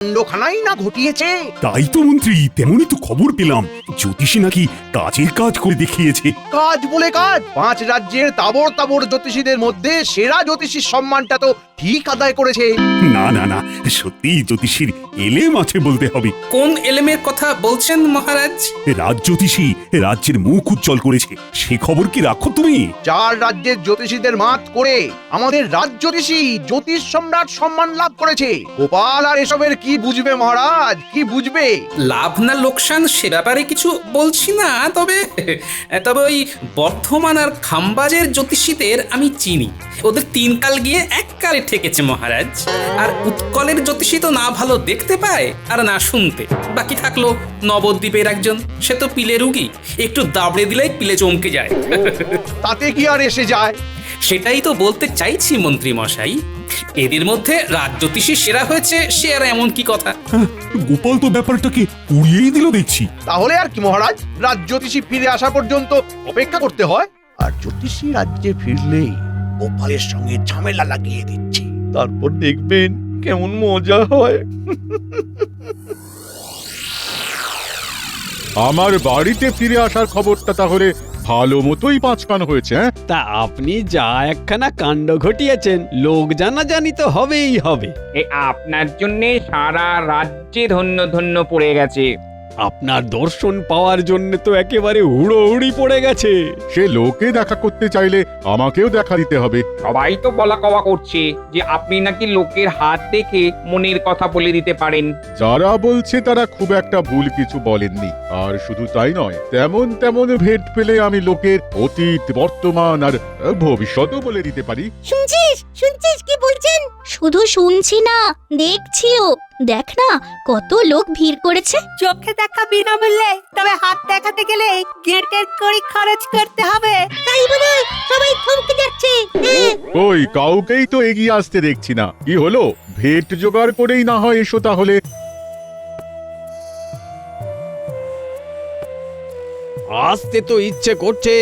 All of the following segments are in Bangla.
কাণ্ডখানাই না ঘটিয়েছে। তাই তো মন্ত্রী, তেমনই তো খবর পেলাম, জ্যোতিষী নাকি কাজের কাজ করে দেখিয়েছে। কাজ বলে কাজ, 5 রাজ্যের তাবর তাবর জ্যোতিষীদের মধ্যে সেরা জ্যোতিষীর সম্মানটা তো ঠিক আদায় করেছে। না না না, সত্যি জ্যোতিষীর এলেম আছে বলতে হবে। কোন এলেমের কথা বলছেন মহারাজ? রাজ জ্যোতিষী রাজ্যের মুখ উজ্জ্বল করেছে, সে খবর কি রাখো তুমি? 4 রাজ্যের জ্যোতিষীদের মাত করে আমাদের রাজ জ্যোতিষী জ্যোতিষ সম্রাট সম্মান লাভ করেছে। গোপাল আর এসবের কি বুঝবে মহারাজ, কি বুঝবে? লাভ না লোকসান সে ব্যাপারে কিছু বলছি না, তবে তবে ওই বর্ধমান আর খাম্বাজের জ্যোতিষীদের আমি চিনি। ওদের 3 কাল গিয়ে 1 কালে ঠেকেছে মহারাজ। আর উৎকলের জ্যোতিষী তো না ভালো দেখতে পায় আর না শুনতে। বাকি থাকলো নবদ্বীপের একজন, সে তো পিলে রুগী, একটু দাবড়ে দিলেই পিলে চমকে যায়। তাতে কি আর এসে যায়? সেটাই তো বলতে চাইছি মন্ত্রী মশাই, এদের মধ্যে রাজ জ্যোতিষী সেরা হয়েছে সে আর এমন কি কথা? গোপাল তো ব্যাপারটাকে উড়িয়েই দিল দেখছি। তাহলে আর কি মহারাজ, রাজ জ্যোতিষী ফিরে আসা পর্যন্ত অপেক্ষা করতে হয়। আর জ্যোতিষী রাজ্যে ফিরলেই গোপালের সঙ্গে ঝামেলা লাগিয়ে দিচ্ছি, তারপর দেখবেন কেমন মজা হয়। আমার বাড়িতে ফিরে আসার খবরটা তাহলে ভালো মতোই পাঁচকান হয়েছে। তা আপনি যা একখানা কাণ্ড ঘটিয়েছেন, লোক জানাজানি তো হবেই হবে। আপনার জন্য সারা রাজ্যে ধন্য ধন্য পড়ে গেছে। আপনার দর্শন পাওয়ার জন্য তো একেবারে হুড়োহুড়ি পড়ে গেছে। সে লোকে দেখা করতে চাইলে আমাকেও দেখা দিতে হবে। সবাই তো বলা কওয়া করছে যে আপনি নাকি লোকের হাত দেখে মনের কথা বলে দিতে পারেন। যারা বলছে তারা খুব একটা ভুল কিছু বলেননি। আর শুধু তাই নয়, তেমন তেমন ভেট পেলে আমি লোকের অতীত, বর্তমান আর ভবিষ্যতও বলে দিতে পারি। শুনছিস শুনছিস কি বলছেন? শুধু শুনছি না, দেখছিও। দেখ না কত লোক ভিড় করেছে। চোখে দেখা বিনামূল্যে, তবে হাত দেখাতে গেলে গেটের কড়ি খরচ করতে হবে। তাই বলে সবাই থমকে যাচ্ছে। ওই কাউকেই তো এগিয়ে আসতে দেখছি না। কি হলো, ভেট জোগাড় করেই না হয় এসো তাহলে। আসতে তো ইচ্ছে করছে,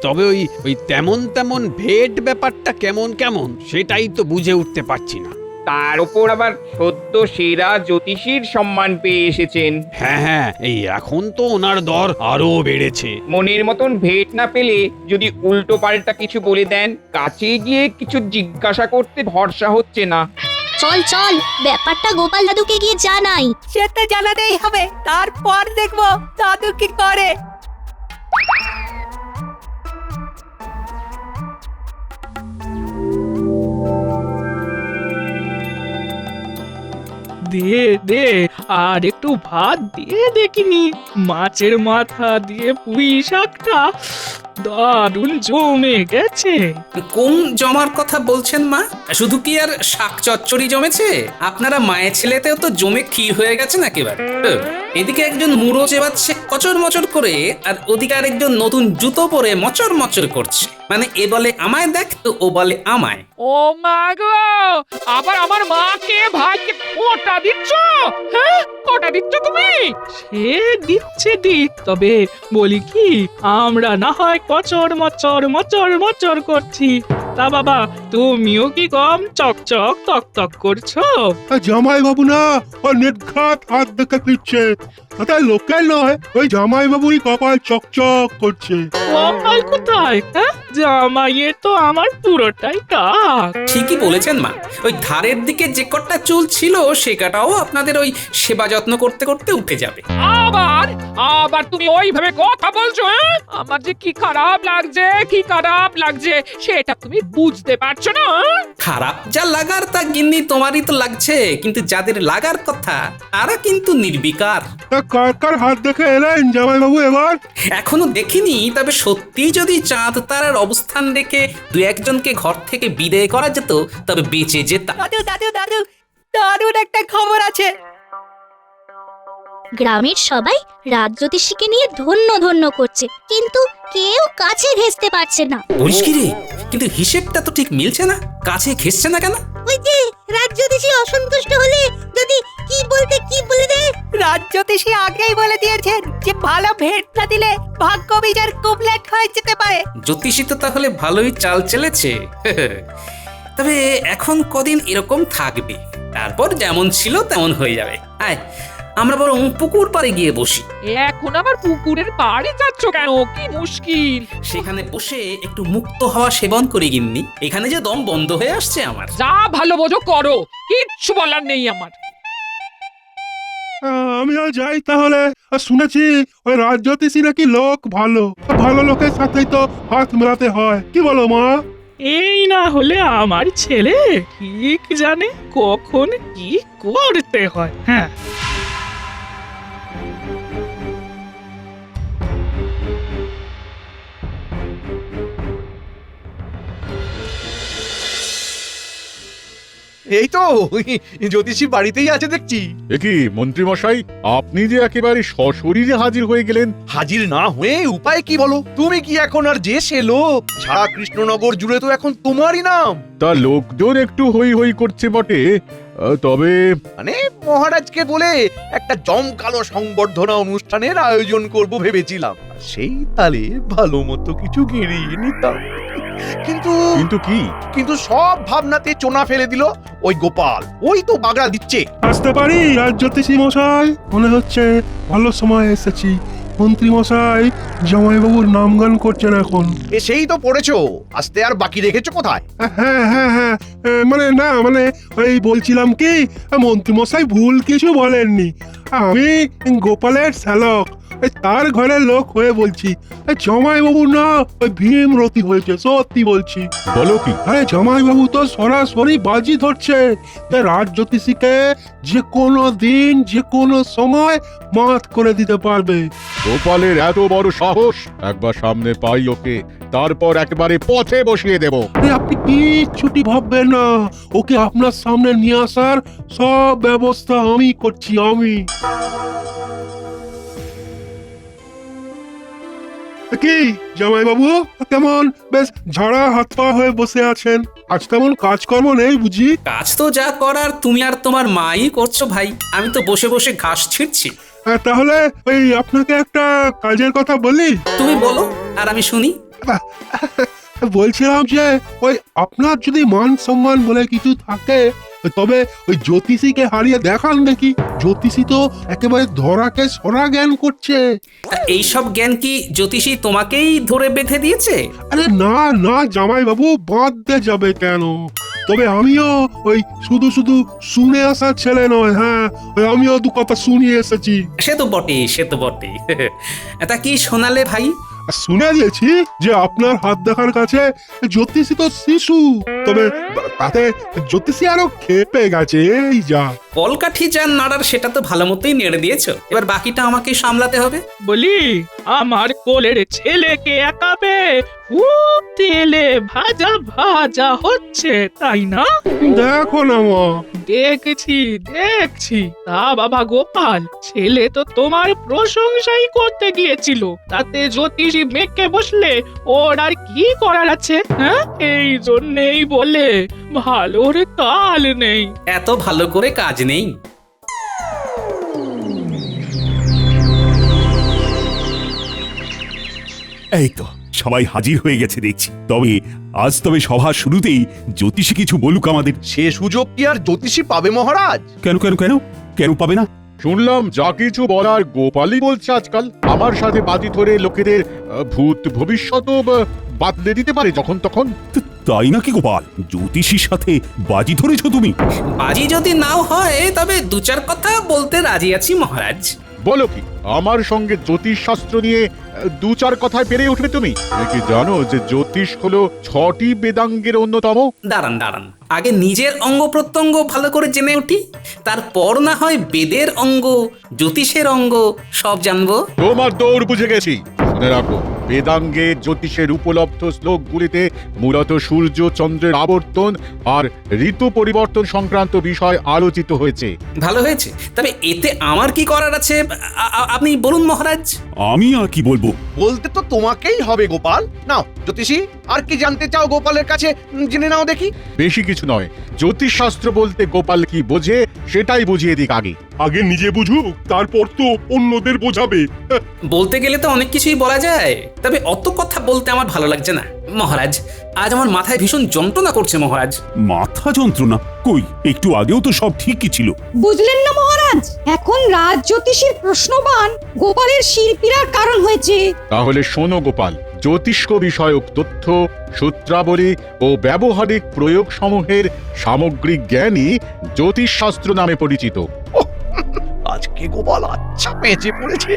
তবে ওই তেমন তেমন ভেট ব্যাপারটা কেমন কেমন সেটাই তো বুঝে উঠতে পারছি না। তার উপর আবার সদ্য সেরা জ্যোতিষীর সম্মান পেয়ে এসেছেন। হ্যাঁ হ্যাঁ, এই এখন তো ওনার দর আরো বেড়েছে। মনের মতন ভেট না পেলে যদি উল্টো পাল্টা কিছু বলে দেন, কাছে গিয়ে কিছু জিজ্ঞাসা করতে ভরসা হচ্ছে না। চল চল, ব্যাপারটা গোপাল দাদুকে গিয়ে জানাই। সে তো জানাতেই হবে, তারপর দেখবো দাদু কি করে। দে দে, আর একটু ভাত দিয়ে দেখিনি। মাছের মাথা দিয়ে পুঁই শাকটা দারুণ জমে গেছে। কোন জমার কথা বলছেন মা? শুধু কি আর শাক চচ্চড়ি জমেছে? আপনারা মায়ের ছেলেতেও তো জমে ক্ষীর হয়ে গেছেন একেবারে। এদিকে একজন মুড়ো চেবাচ্ছে কচর মচর করে, আর ওদিকে আরেকজন নতুন জুতো পরে মচর মচর করছে। মানে এ বলে আমায় দেখ, তো ও বলে আমায়। ও মা গো, আবার আমার মাকে ভাইকে কোটা দিচ্ছ? হ্যাঁ, কোটা দিচ্ছ তুমি? সে দিচ্ছে দিক, তবে বলি কি, আমরা না হয় কচর মচর মচর মচর করছি, তা বাবা তুমিও কি কম চকচক তক তক করছো? জামাই বাবু না নির্ঘাত হাত দেখে ফিরছে, তাতে লোকের নয়, ওই জামাই বাবুই কপাল চকচক করছে। কপাল কোথায়? হ্যাঁ, জামাইয়ের তো আমার পুরোটাই টাক। ঠিকই বলেছেন মা, ওই ধারের দিকে যে কটা চুল ছিল সে কাটাও আপনাদের ওই সেবা যত্ন করতে করতে উঠে যাবে। আবার আবার তুমি ওইভাবে কথা বলছো? হ্যাঁ, আমার যে কি খারাপ লাগছে, কি খারাপ লাগছে সেটা তুমি বুঝতে পারছো না? খারাপ যা লাগার তা গিন্নি তোমারই তো লাগছে, কিন্তু যাদের লাগার কথা তারা কিন্তু নির্বিকার। তা কার কার হাত দেখে এলেন জামাই বাবু এবার? এখনো দেখিনি, তবে সত্যি যদি চাঁদ তারার অবস্থান দেখে 2-1জনকে ঘর থেকে বিদায় করা যেত তবে বেঁচে যেতাম। দাদু দাদু দাদু, দারুণ একটা খবর আছে। গ্রামের সবাই রাজ জ্যোতিষীকে নিয়ে ধন্য ধন্য করছে, কিন্তু কেউ কাছে ঘেঁষতে পারছে না। বলিস কি রে, কিন্তু হিসেবটা তো ঠিক মিলছে না। কাছে ঘেসছে না কেন? ওই যে রাজ জ্যোতিষী অসন্তুষ্ট হলে যদি কি বলতে কি বলে দেয়। রাজ জ্যোতিষী আগেই বলে দিয়েছেন যে ভালো ভেট না দিলে ভাগ্য বিচার কুবলেট হয়ে যেতে পারে। জ্যোতিষী তো তাহলে ভালোই চাল চেলেছে। তবে এখন কদিন এরকম থাকবে। তারপর যেমন ছিল তেমন হয়ে যাবে। আয় আমরা বরং পুকুর পাড়ে গিয়ে বসি। এখন আবার পুকুরের পাড়ে যাচ্ছ কেন? কি মুশকিল। সেখানে বসে একটু মুক্ত হাওয়া সেবন করি গিন্নি। এখানে যে দম বন্ধ হয়ে আসছে আমার। যা ভালো বোঝো করো, কিচ্ছু বলার নেই আমার। আমিও যাই তাহলে। শুনেছি ওই রাজ্যতীশী নাকি লোক ভালো, ভালো লোকের সাথেই তো হাত মেলাতে হয়, কি বলো মা? এই না হলে আমার ছেলে ঠিক জানে কখন কি করতে হয়। হ্যাঁ, এই তো জ্যোতিষী বাড়িতেই আছে দেখছি। এ কি মন্ত্রী মশাই, আপনি যে একেবারে সশরীরে হাজির হয়ে গেলেন। হাজির না হয়ে উপায় কি বলো? তুমি কি এখন আর যে সে লোক? সারা কৃষ্ণনগর জুড়ে তো এখন তোমারই নাম। তা লোকজন একটু হই হই করছে বটে, তবে মানে মহারাজকে বলে একটা জমকালো সংবর্ধনা অনুষ্ঠানের আয়োজন করব ভেবেছিলাম, আর সেই তালে ভালো মতো কিছু গেড়িয়ে নিতাম। কিন্তু কিন্তু কি? কিন্তু সব ভাবনাতে চোনা ফেলে দিল ওই গোপাল। ওই তো বাগড়া দিচ্ছে। আসতে পারি রাজ্যতীশী মশাই? মনে হচ্ছে ভালো সময় এসেছি। মন্ত্রী মশাই জামাইবাবুর নামগান করছেন এখন। সেই তো পড়েছো, আসতে আর বাকি রেখেছো কোথায়? হ্যাঁ হ্যাঁ হ্যাঁ, মানে ওই বলছিলাম কি, মন্ত্রী মশাই ভুল কিছু বলেননি। আমি গোপালের শ্যালক, তার ঘরের লোক হয়ে বলছি। জামাইবাবু না ওই ভীমরতি হয়েছে, সত্যি বলছি। বলো কি? আরে জামাইবাবু তো সরাসরি বাজি ধরছে রাজ্যতীশীকে যে কোনো দিন যে কোনো সময় মাত করে দিতে পারবে। গোপালের এত বড় সাহস! একবার সামনে পাই ওকে, তারপর একেবারে পথে বসিয়ে দেব। আপনি কিচ্ছুটি ভাববেন না, ওকে আপনার সামনে নিয়ে আসার সব ব্যবস্থা আমি করছি, আমি। কি জামাইবাবু, কেমন বেশ ঝাড়া হাত পা হয়ে বসে আছেন? আজ তেমন কাজকর্ম নেই বুঝি? কাজ তো যা করার তুমি আর তোমার মাই করছো ভাই। আমি তো বসে বসে ঘাস ছিঁড়ছি। তাহলে ওই আপনাকে একটা কাজের কথা বলি। তুমি বলো আর আমি শুনি। বলছিলাম যে ওই আপনার যদি মান সম্মান বলে কিছু থাকে, তবে ওই জ্যোতিষীকে হারিয়ে দেখান দেখি। জ্যোতিষী তো একেবারে ধরাকে সরা জ্ঞান করছে। এইসব জ্ঞান কি জ্যোতিষী তোমাকেই ধরে বেঁধে দিয়েছে? আরে না না জামাইবাবু, বাঁধতে যাবে কেন? তবে আমিও ওই শুধু শুধু শুনে আসার ছেলে নয়। হ্যাঁ, ওই আমিও দু কথা শুনিয়ে এসেছি। সে তো বটেই, সে তো বটেই। তা কি শোনালে ভাই? শুনে দিয়েছি যে আপনার হাত দেখার কাছে জ্যোতিষী তো শিশু, তবে তাতে জ্যোতিষী আরো খেপে গেছে। এই যা কলকাঠি যার নাড়ার সেটা তো ভালো মতোই নেড়ে দিয়েছো, এবার বাকিটা আমাকে সামলাতে হবে। বলি আমার কোলের ছেলেকে একাবে তেলে ভাজা ভাজা হচ্ছে, তাই না? দেখো না মা। দেখছি। তা বাবা গোপাল, ছেলে তো তোমার প্রশংসাই করতে গিয়েছিল, তাতে জ্যোতিষী মেঘকে বসলে ওর আর কি করার আছে? হ্যাঁ, এই জন্যেই বলে ভালোর কাল নেই। এত ভালো করে কাজ নেই। এই তো সবাই হাজির হয়ে গেছে দেখছি। তবে সভা শুরুতেই জ্যোতিষী কিছু বলুক আমাদের। সে সুযোগ কি আর জ্যোতিষী পাবে মহারাজ? কেন কেন কেন কেন পাবে না? শুনলাম যা কিছু বলার গোপালই বলছে আজকাল। আমার সাথে বাজি ধরে লোকেদের ভূত ভবিষ্যৎ বাতলে দিতে পারে যখন তখন। তাই নাকি গোপাল? জ্যোতিষীর সাথে বাজি ধরেছ তুমি? বাজি যদি নাও হয় তবে দু চার কথা বলতে রাজি আছি মহারাজ। বলো কি, আমার সঙ্গে জ্যোতিষ শাস্ত্র নিয়ে দু চার কথায় পেরে উঠবে তুমি? কি জানো যে জ্যোতিষ হলো 6টি বেদাঙ্গের অন্যতম? দাঁড়ান, আগে নিজের অঙ্গ প্রত্যঙ্গ ভালো করে জেনে উঠি, তারপর না হয় বেদের অঙ্গ, জ্যোতিষের অঙ্গ সব জানবো। তোমার দৌড় বুঝে গেছি। শুনে রাখো, বেদাঙ্গে জ্যোতিষের উপলব্ধ শ্লোকগুলিতে মূলত সূর্য চন্দ্রের আবর্তন আর ঋতু পরিবর্তন সংক্রান্ত বিষয় আলোচিত হয়েছে। ভালো হয়েছে, তবে এতে আমার কি করার আছে আপনি বলুন মহারাজ। আমি আর কি বলবো? বলতে তো তোমাকেই হবে গোপাল। নাও জ্যোতিষী, আর কি জানতে চাও গোপালের কাছে জেনে নাও দেখি। বেশি কিছু নয়, জ্যোতিষ শাস্ত্র বলতে গোপাল কি বোঝে সেটাই বুঝিয়ে দিক আগে। আগে নিজে বুঝুক, তারপর তো অন্যদের বোঝাবে। বলতে গেলে তো অনেক কিছুই বলা যায়, তবে অত কথা বলতে আমার ভালো লাগছে না মহারাজ। আজ আমার মাথায় ভীষণ যন্ত্রণা করছে মহারাজ। মাথা যন্ত্রণা? কই, একটু আগেও তো সব ঠিকই ছিল। বুঝলেন না মহারাজ, এখন রাজ জ্যোতিষীর প্রশ্নবান গোপালের শিল্পীরার কারণ হয়েছে। তাহলে শোনো গোপাল, জ্যোতিষ্ক বিষয়ক তথ্য, সূত্রাবলী ও ব্যবহারিক প্রয়োগ সমূহের সামগ্রিক জ্ঞানই জ্যোতিষশাস্ত্র নামে পরিচিত। আজকে গোপাল আচ্ছা পেঁচে পড়েছে।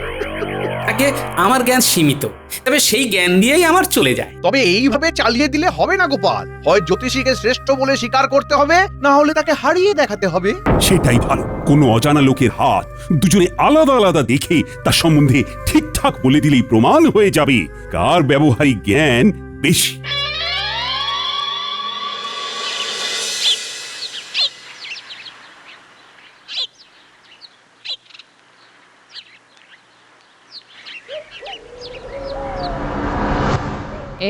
আগে আমার জ্ঞান সীমিত, তবে সেই জ্ঞান দিয়েই আমার চলে যায়। তবে এইভাবে চালিয়ে দিলে হবে না গোপাল, হয় জ্যোতিষীকে শ্রেষ্ঠ বলে স্বীকার করতে হবে, না হলে তাকে হারিয়ে দেখাতে হবে। সেটাই ভালো। কোনো অজানা লোকের হাত দুজনে আলাদা আলাদা দেখে তার সম্বন্ধে ঠিকঠাক বলে দিলেই প্রমাণ হয়ে যাবে কার ব্যবহারিক জ্ঞান বেশি।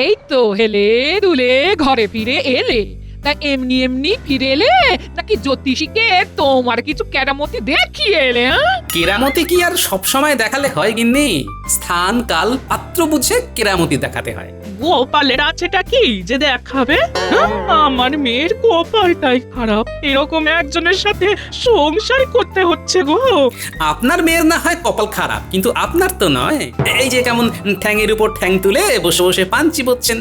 এই তো হেলে দুলে ঘরে ফিরে এলে। তা এমনি এমনি ফিরে এলে নাকি জ্যোতিষীকে তোমার কিছু কেরামতি দেখিয়ে এলে? কেরামতি কি আর সব সময় দেখালে হয় গিন্নি? স্থান কাল পাত্র বুঝে কেরামতি দেখাতে হয়। গোপালের আছেটা কি যে দেখাবে? আমার মেয়ের কপালটাই খারাপ, এরকম একজনের সাথে সংসার করতে হচ্ছে গো। আপনার মেয়ের না হয় কপাল খারাপ, কিন্তু আপনার তো নয়। এই যে কেমন ঠ্যাঙের উপর ঠ্যাং তুলে বসে বসে পান চিবোচ্ছেন,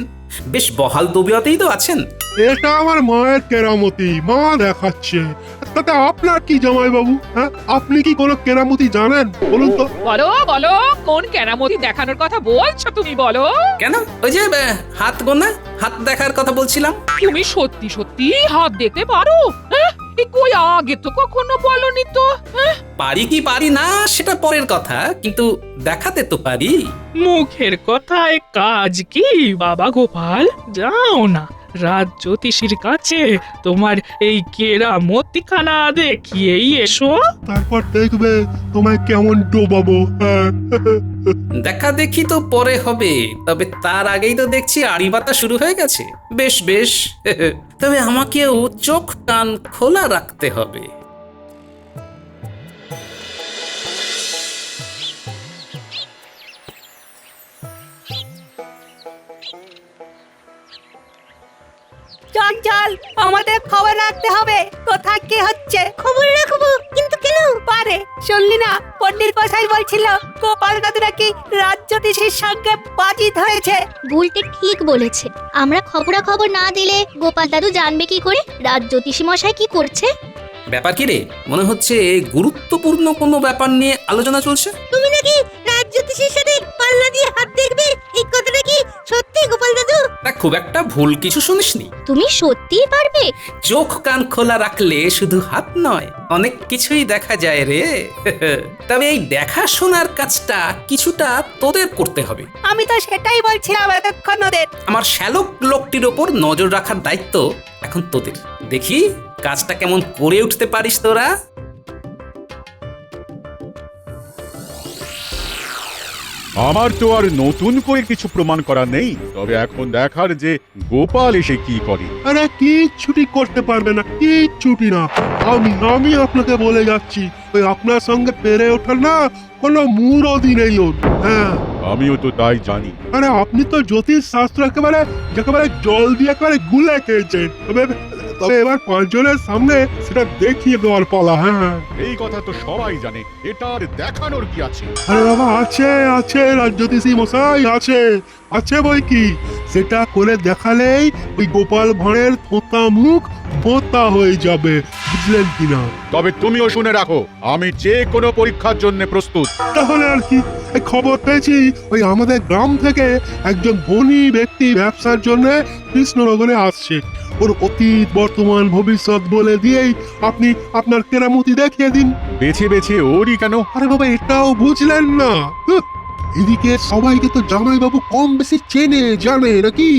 বেশ বহাল তবিয়তেই তো আছেন। এটা আমার মায়ের কেরামতি, মা দেখাচ্ছে। তাতে আপনার কি জামাই বাবু? হ্যাঁ, আপনি কি কোনো কেরামতি জানেন বলুন তো? বলো বলো, কোন কেরামতি দেখানোর কথা বলছো তুমি বলো? কেন, ওই যে হাত গোনা, হাত দেখার কথা বলছিলাম। তুমি সত্যি সত্যি হাত দেখতে পারো? কই আগে তো কখনো বলনি তো। পারি কি পারি না সেটা পরের কথা, কিন্তু দেখাতে তো পারি। মুখের কথায় কাজ কি বাবা গোপাল? যাও না রাজ জ্যোতিষীর কাছে, তোমার এই কেরামতিখানা দেখিয়েই এসো। তারপর দেখবে তোমায় কেমন ডোবাবো। হ্যাঁ। দেখা দেখি তো পরে হবে, তবে তার আগেই তো দেখছি আড়িবাতা শুরু হয়ে গেছে। বেশ বেশ, তবে আমাকেও চোখ কান খোলা রাখতে হবে। চল চল, আমাদের খবর রাখতে হবে কোথায় কি হচ্ছে। খবর রাখবো, কিন্তু কেন? পারে শুনলি না, পণ্ডিত মশাই বলছিল গোপাল দাদু নাকি রাজ জ্যোতিষীর সঙ্গে বাজি ধরেছে। বুলটে ঠিক বলেছে। আমরা খবরাখবর না দিলে গোপাল দাদু জানবে কি করে রাজ জ্যোতিষী মশাই কি করছে? ব্যাপার কি রে? মনে হচ্ছে গুরুত্বপূর্ণ কোনো ব্যাপার নিয়ে আলোচনা চলছে। তুমি নাকি রাজ জ্যোতিষীর সাথে পাল্লা দিয়ে হাত দেখবে, এই কথাটা কি সত্যি গোপাল দাদু? তা খুব একটা ভুল কিছু শুনিসনি। তুমি সত্যিই পারবে? চোখ কান খোলা রাখলে শুধু হাত নয়, অনেক কিছুই দেখা যায় রে। তবে এই দেখাশোনার কাজটা কিছুটা তোদের করতে হবে। আমি তো সেটাই বলছিলাম এতক্ষণ ওদের। আমার শ্যালক লোকটির ওপর নজর রাখার দায়িত্ব এখন তোদের। দেখি কাজটা কেমন করে উঠতে পারিস তোরা। আমার তো আর নতুন করে কিছু প্রমাণ করা নেই, তবে এখন দেখার যে গোপাল এসে কি করে। আরে কিচ্ছুটি করতে পারবে না, কিচ্ছুটি না। আমি আপনাকে বলে যাচ্ছি, ওই আপনার সঙ্গে পেরে ওঠার না কোনো মুরদি নেই ওর। হ্যাঁ, আমিও তো তাই জানি। আরে আপনি তো জ্যোতিষ শাস্ত্র একেবারে জল দিয়ে একেবারে গুলে খেয়েছেন। তবে এবার পাঁচজনের সামনে সেটা দেখিয়ে দেওয়ার পালা। হ্যাঁ, এই কথা তো সবাই জানে, এটা আর দেখানোর কি আছে? আরে বাবা, আছে রাজ জ্যোতিষী মশাই, আছে বই কি। সেটা করে দেখালেই ওই গোপাল ভাঁড়ের থোঁতা মুখ বোতা হয়ে যাবে, বুঝলেন কিনা? তবে তুমিও শুনে রাখো, আমি যে কোনো পরীক্ষার জন্য প্রস্তুত। তাহলে আর কি, এই খবর পেয়েছি ওই আমাদের গ্রাম থেকে একজন ধনী ব্যক্তি ব্যবসার জন্য কৃষ্ণনগরে আসছে। ওর অতীত বর্তমান ভবিষ্যৎ বলে দিয়েই আপনি আপনার কেরামতি দেখিয়ে দিন। বেছে বেছে ওরই কেন? আরে বাবা, এটাও বুঝলেন না? এদিকে সবাইকে তো জামাইবাবু কম বেশি চেনে জানে নাকি?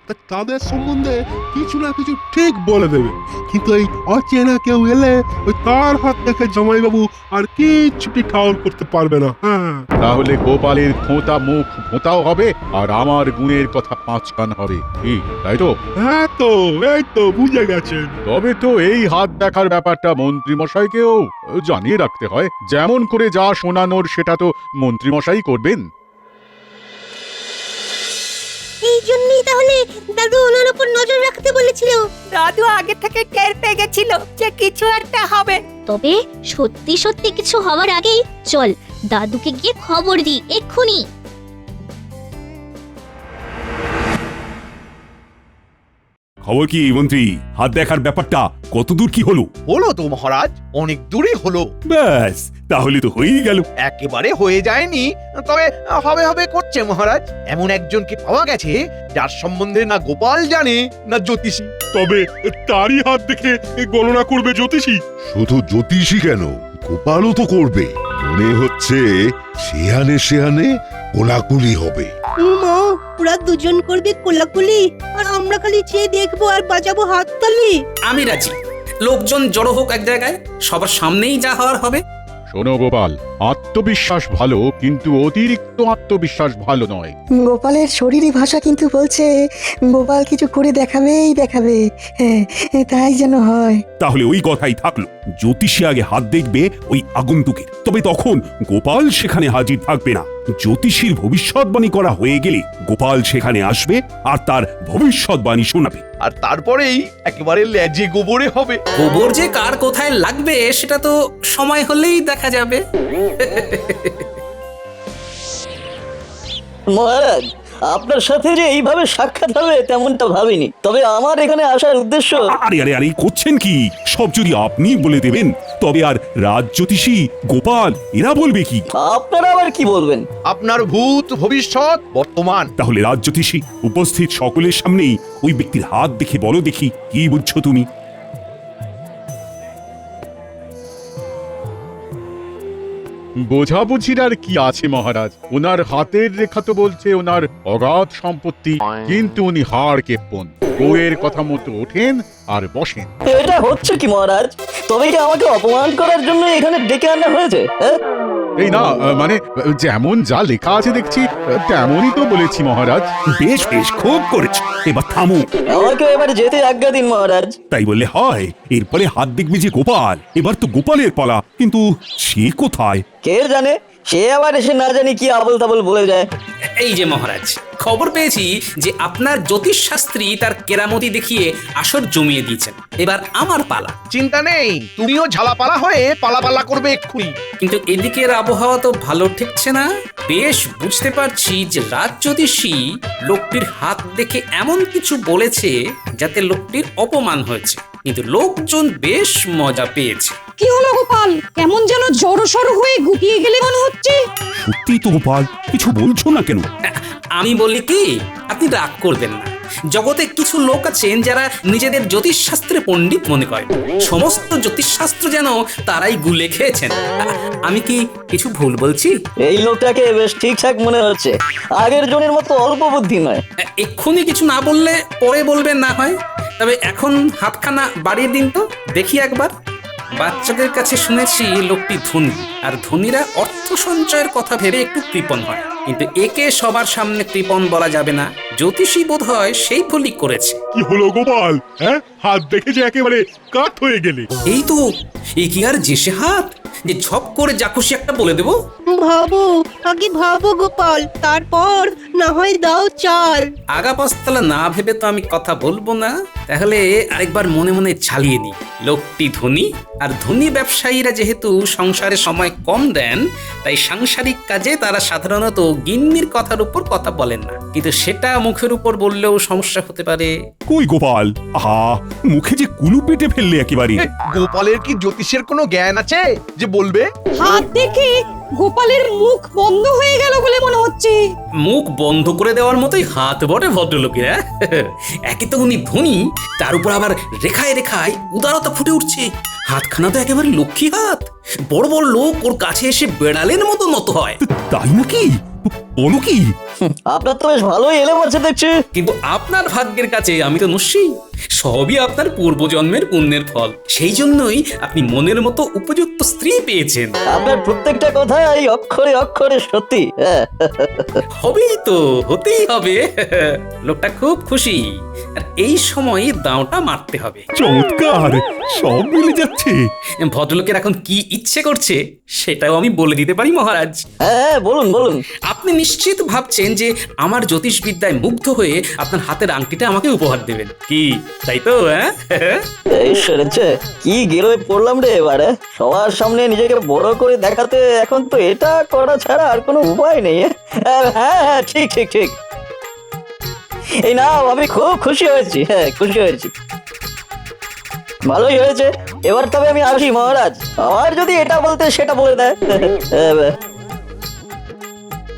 তা তাদের সম্বন্ধে কিছু না কিছু ঠিক বলে দেবে, কিন্তু এই অচেনা কেউ এলে ওই তার হাত থেকে জামাইবাবু আর কিচ্ছুটি ঠাউর করতে পারবে না। হ্যাঁ, তাহলে গোপালের খোঁতা মুখ ভোঁতাও হবে আর আমার গুণের কথা 5 কান হবে, কি তাই তো? হ্যাঁ তো এই তো বুঝে গেছেন। তবে তো এই হাত দেখার ব্যাপারটা মন্ত্রী মশাইকেও জানিয়ে রাখতে হয়। যেমন করে যা শোনানোর সেটা তো মন্ত্রী মশাই করবেন। এই জন্যই তাহলে দাদু ওনার উপর নজর রাখতে বলেছিল। দাদু আগে থেকে টের পেয়ে গেছিল যে কিছু একটা হবে। তবে সত্যি সত্যি কিছু হওয়ার আগেই চল দাদুকে গিয়ে খবর দিই এক্ষুনি। খবর কি মন্ত্রী? হাত দেখার ব্যাপারটা কতদূর কি হলো? হলো তো মহারাজ, অনেক দূরে হলো। ব্যাস, তাহলে তো হয়েই গেল। একেবারে হয়ে যায়নি, তবে হবে হবে করছে মহারাজ। এমন একজনকে পাওয়া গেছে যার সম্বন্ধে না গোপাল জানে না জ্যোতিষী। তবে তারই হাত দেখে গণনা করবে জ্যোতিষী। শুধু জ্যোতিষী কেন, গোপালও তো করবে। মনে হচ্ছে সেহানে সেহানে কোলাকুলি হবে। মা, ওরা দুজন করবে কোলাকুলি আর আমরা খালি চেয়ে দেখবো আর বাজাবো হাততালি। আমি রাজি। লোকজন জড়ো হোক এক জায়গায়, সবার সামনেই যা হওয়ার হবে। শোনো গোপাল, আত্মবিশ্বাস ভালো, কিন্তু অতিরিক্ত আত্মবিশ্বাস ভালো নয়। গোপালের শরীরী ভাষা কিন্তু বলছে গোপাল কিছু করে দেখাবেই দেখাবে। হ্যাঁ, তাই যেন হয়। তাহলে ওই কথাই থাকলো, জ্যোতিষী আগে হাত দেখবে ওই আগন্তুকের, তবে তখন গোপাল সেখানে হাজির থাকবে না। জ্যোতিষীর ভবিষ্যৎবাণী করা হয়ে গেলে গোপাল সেখানে আসবে আর তার ভবিষ্যৎবাণী শোনাবে। আর তারপরেই একেবারে লেজে গোবরে হবে। গোবর যে কার কোথায় লাগবে সেটা তো সময় হলেই দেখা যাবে। মহারাজ, আপনার সাথে যে এইভাবে সাক্ষাৎ হবে তেমনটা ভাবিনি। তবে আমার এখানে আসার উদ্দেশ্য। আরে আরে আরে করছেন কি? সব যদি আপনি বলে দেবেন তবে আর রাজ জ্যোতিষী গোপাল এরা বলবে কি? আপনারা আবার কি বলবেন? আপনার ভূত, ভবিষ্যৎ, বর্তমান। তাহলে রাজ জ্যোতিষী উপস্থিত সকলের সামনেই ওই ব্যক্তির হাত দেখে বলো দেখি, কি বুঝছো তুমি? বোঝাবুঝির আর কি আছে মহারাজ? ওনার হাতের রেখা তো বলছে ওনার অগাধ সম্পত্তি, কিন্তু উনি হাড় কেপ্পন। বউয়ের কথা মতো ওঠেন আর বসেন। এটা হচ্ছে কি মহারাজ? তবে কি আমাকে অপমান করার জন্য এখানে ডেকে আনা হয়েছে? এই না, মানে যেমন যা লেখা আছে দেখছি তেমনই তো বলেছি মহারাজ। বেশ বেশ, খুব করেছ, এবার থামো। আমাকে এবার যেতে আজ্ঞা দিন মহারাজ। তাই বললে হয়? এরপরে হাত দেখবে যে গোপাল, এবার তো গোপালের পালা, কিন্তু সে কোথায়? কে জানে, সে আবার এসে না জানি কি আবল তাবল বলে যায়। এই যে মহারাজ, খবর পেয়েছি যে আপনার জ্যোতিষ শাস্ত্রী তার কেরামতি দেখিয়ে আসর জমিয়ে দিয়েছেন। এবার আমার পালা। চিন্তা নেই, তুমিও ঝালাপালা হয়ে পালাপালা করবে এক্ষুনি। কিন্তু এদিকের আবহাওয়া তো ভালো ঠেকছে না। বেশ বুঝতে পারছি যে রাজ জ্যোতিষী লোকটির হাত দেখে এমন কিছু বলেছে যাতে লোকটির অপমান হয়েছে, কিন্তু লোকজন বেশ মজা পেয়েছে। কি হলো গোপাল? কেমন যেন জড়সড় হয়ে গুটিয়ে গেলে মনে হচ্ছে। সত্যি তো গোপাল, কিছু বলছো না কেন? আমি বলি কি, আপনি রাগ করবেন না। জগতে কিছু লোক আছেন যারা নিজেদের জ্যোতিষশাস্ত্রে পণ্ডিত মনে করেন। সমস্ত জ্যোতিষশাস্ত্র যেন তারাই গুলে খেয়েছেন। আমি কি কিছু ভুল বলছি? এই লোকটাকে বেশ ঠিকঠাক মনে হচ্ছে, আগের জনের মতো অল্প বুদ্ধি নয়। এক্ষুনি কিছু না বললে পরে বলবেন না হয়। তবে এখন হাতখানা বাড়িয়ে দিন তো দেখি একবার। বাচ্চাদের কাছে শুনেছি লোকটি ধনী, আর ধনীরা অর্থ সঞ্চয়ের কথা ভেবে একটু কৃপণ হয়, কিন্তু একে সবার সামনে কৃপণ বলা যাবে না। জ্যোতিষী বোধ হয় সেই ভুলই করেছে। কি হলো গোপাল? হ্যাঁ, হাত দেখে যে একেবারে কাঠ হয়ে গেলে। এই তো, এই কি আর যে সে হাত যে ঝপ করে যা খুশি একটা বলে দেবো? ভাবো, আগে ভাবো গোপাল, তারপর না হয় দাও চাল। আগা পাঁচতলা না ভেবে তো আমি কথা বলবো না। তাহলে আরেকবার মনে মনে চালিয়ে নিই। লোকটি ধনী, আর ধনী ব্যবসায়ীরা যেহেতু সংসারে সময় কম দেন, তাই সাংসারিক কাজে তারা সাধারণত গিন্নির কথার উপর কথা বলেন না, কিন্তু সেটা মুখের উপর বললেও সমস্যা হতে পারে। কই গোপাল, আহা, মুখে যে কুলু পেটে ফেললে একেবারে। গোপালের কি জ্যোতিষের কোনো জ্ঞান আছে যে বলবে? হাত দেখে গোপালের মুখ বন্ধ হয়ে গেল বলে মনে হচ্ছে। মুখ বন্ধ করে দেওয়ার মতোই হাত বটে ভদ্রলোকেরা। একে তো উনি ধনী, তার উপর আবার রেখায় রেখায় উদারতা ফুটে উঠছে। হাতখানা তো একেবারে লক্ষ্মী হাত। বড় বড় লোক ওর কাছে এসে বেড়ালের মতো নত হয়। তাই নাকি? বলো কি? আপনার তো বেশ ভালোই এলে মারছে দেখছি। কিন্তু আপনার ভাগ্যের কাছে আমি তো নস্যি। সবই আপনার পূর্বজন্মের পুণ্যের ফল। সেই জন্যই আপনি মনের মতো উপযুক্ত স্ত্রী পেয়েছেন। আপনার প্রত্যেকটা কথা এই অক্ষরে অক্ষরে সত্যি। হবেই তো, হতেই হবে। লোকটা খুব খুশি, আর এই সময় দাঁওটা মারতে হবে। চমৎকার, সব মিলে যাচ্ছে। ভদ্রলোকের এখন কি ইচ্ছে করছে সেটাও আমি বলে দিতে পারি মহারাজ। হ্যাঁ বলুন বলুন। আপনি নিশ্চিত ভাবছেন যে আমার জ্যোতিষ বিদ্যায় মুগ্ধ হয়ে আপনার হাতের আংটিটা আমাকে উপহার দেবেন, কি তাই তো? এই সেরেছে, কি গেরোয় পড়লাম রে এবারে। সবার সামনে নিজেকে বড় করে দেখাতে এখন তো এটা করা ছাড়া আর কোনো উপায় নেই। হ্যাঁ হ্যাঁ ঠিক ঠিক ঠিক। এই না, আমি খুব খুশি হয়েছি। হ্যাঁ খুশি হয়েছি, ভালোই হয়েছে। এবার তবে আমি আসি মহারাজ, আমার যদি এটা বলতে সেটা বলে দেয়।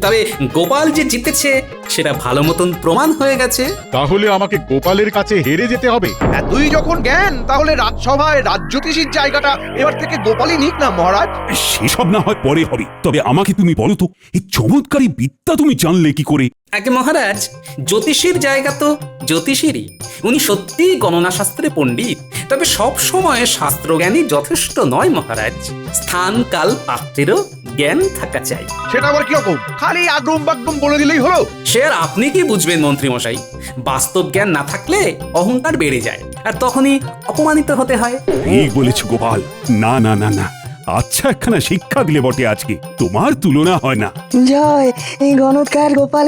তবে গোপাল যে জিতেছে সেটা ভালো মতন প্রমাণ হয়ে গেছে। তাহলে আমাকে গোপালের কাছে হেরে যেতে হবে? এতই যখন জ্ঞান, তাহলে রাজসভায় রাজ্যতীষীর জায়গাটা এবার থেকে গোপালই নিক না মহারাজ। সেসব না হয় পরে হবে, তবে আমাকে তুমি বলো তো, এই চমৎকারী বিদ্যা তুমি জানলে কি করে? আগে মহারাজ, জ্যোতিষীর জায়গা তো জ্যোতিষীরই। উনি সত্যিই গণনা শাস্ত্রে পণ্ডিত, তবে সব সময় শাস্ত্রজ্ঞানী যথেষ্ট নয় মহারাজ। স্থান কাল পাত্রেরও জ্ঞান থাকা চাই। সেটা আবার কিরকম? খালি আগ্রম বাগ্রম বলে দিলেই হলো? সে আর আপনি কি বুঝবেন মন্ত্রী মশাই? বাস্তব জ্ঞান না থাকলে অহংকার বেড়ে যায়, আর তখনই অপমানিত হতে হয়। ঠিক বলেছ গোপাল। না না না না, আচ্ছা একখানা শিক্ষা দিলে বটে আজকে, তোমার তুলনা হয় না। জয় এই গণৎকার গোপাল।